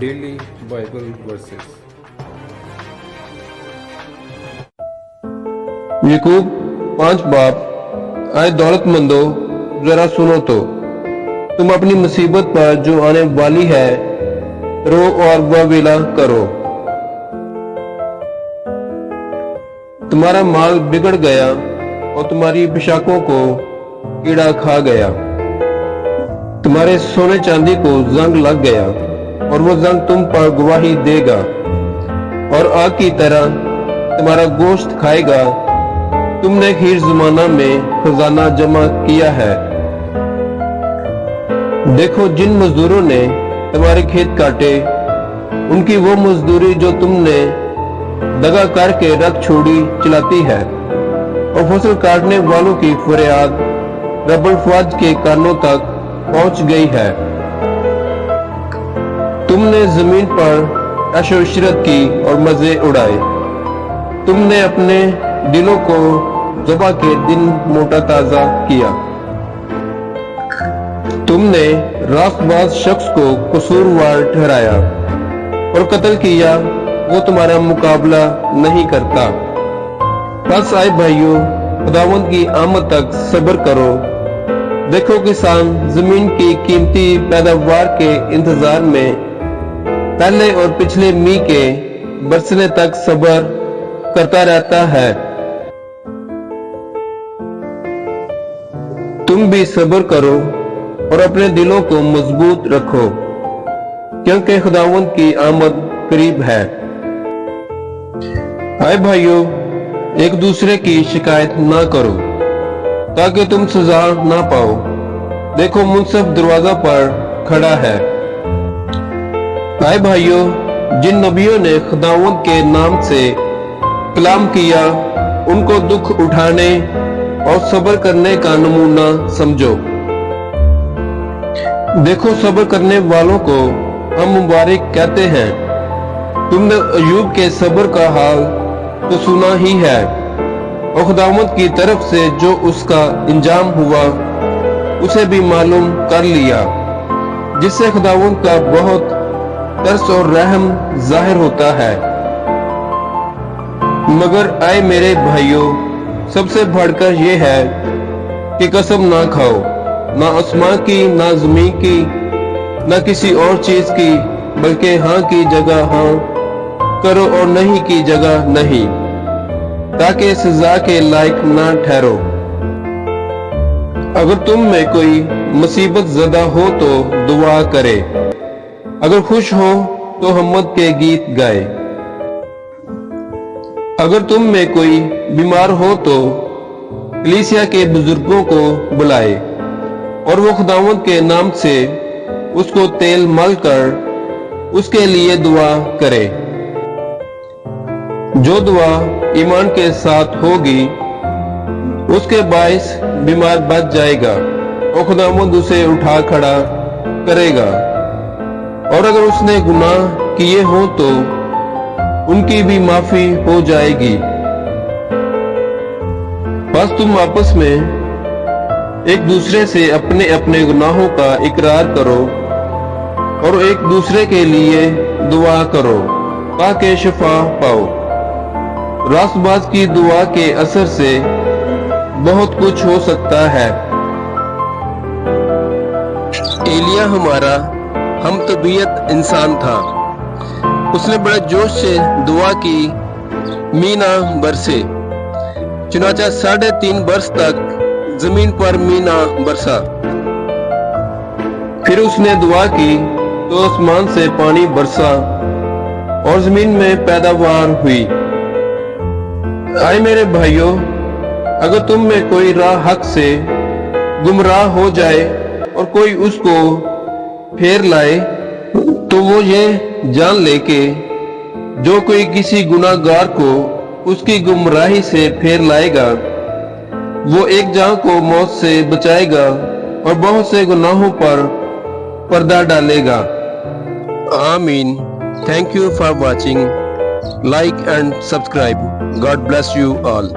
Daily Bible Verses. याकूब 5 बाब। आए दौलतमंदो, जरा सुनो तो, तुम अपनी मुसीबत पर जो आने वाली है रो और वावेला करो। तुम्हारा माल बिगड़ गया और तुम्हारी पोशाकों को कीड़ा खा गया। तुम्हारे सोने चांदी को जंग लग गया और वो जंग तुम पर गवाही देगा और आग की तरह तुम्हारा गोश्त खाएगा। तुमने खीर जमाना में खजाना जमा किया है। देखो, जिन मजदूरों ने तुम्हारे खेत काटे, उनकी वो मजदूरी जो तुमने दगा करके रख छोड़ी चलाती है, और फसल काटने वालों की फरियाद रब्बुल फ़वाद के कानों तक पहुंच गई है। तुमने जमीन पर ऐशो इशरत की और मजे उड़ाए। तुमने अपने दिलों को ज़बा के दिन मोटा ताजा किया। तुमने रास्तबाज शख्स को कसूरवार ठहराया और कत्ल किया, वो तुम्हारा मुकाबला नहीं करता। बस आए भाइयों, खुदावंद की आमद तक सब्र करो। देखो, किसान जमीन की कीमती पैदावार के इंतजार में पहले और पिछले मींह के बरसने तक सब्र करता रहता है। तुम भी सब्र करो और अपने दिलों को मजबूत रखो, क्योंकि खुदावंद की आमद करीब है। आए भाइयों, एक दूसरे की शिकायत ना करो ताकि तुम सजा ना पाओ। देखो, मुंसिफ दरवाजा पर खड़ा है। आए भाइयों, जिन नबियों ने खुदावंद के नाम से कलाम किया, उनको दुख उठाने और सब्र करने का नमूना समझो। देखो, सब्र करने वालों को हम मुबारक कहते हैं। तुमने अय्यूब के सब्र का हाल तो सुना ही है, और खुदावंद की तरफ से जो उसका इंजाम हुआ उसे भी मालूम कर लिया, जिससे खुदावंद का बहुत तरस और रहम जाहिर होता है। मगर आए मेरे भाइयों, सबसे बढ़कर यह है कि कसम ना खाओ, ना आसमान की, ना जमीन की, ना किसी और चीज की, बल्कि हाँ की जगह हाँ करो और नहीं की जगह नहीं, ताकि सजा के लायक ना ठहरो। अगर तुम में कोई मुसीबत ज़दा हो तो दुआ करे, अगर खुश हो तो हम्मद के गीत गाए। अगर तुम में कोई बीमार हो तो कलीसिया के बुजुर्गों को बुलाए और वो खुदावंद के नाम से उसको तेल मल कर उसके लिए दुआ करे। जो दुआ ईमान के साथ होगी, उसके बाइस बीमार बच जाएगा और खुदावंद उसे उठा खड़ा करेगा। और अगर उसने गुनाह किए हो तो उनकी भी माफी हो जाएगी। बस तुम आपस में एक दूसरे से अपने अपने गुनाहों का इकरार करो और एक दूसरे के लिए दुआ करो ताकि शिफा पाओ। रास्तबाज की दुआ के असर से बहुत कुछ हो सकता है। एलिया हमारा हम तबीयत इंसान था। उसने बड़े जोश से दुआ की, मीना बरसे। चुनाचा 3.5 बरस तक जमीन पर मीना बरसा। फिर उसने दुआ की तो आसमान से पानी बरसा और जमीन में पैदावार हुई। आए मेरे भाइयों, अगर तुम में कोई राह हक से गुमराह हो जाए और कोई उसको फेर लाए, तो वो ये जान ले कि जो कोई किसी गुनाहगार को उसकी गुमराही से फेर लाएगा, वो एक जान को मौत से बचाएगा और बहुत से गुनाहों पर पर्दा डालेगा। आमीन। Thank you for watching. Like and subscribe. God bless you all.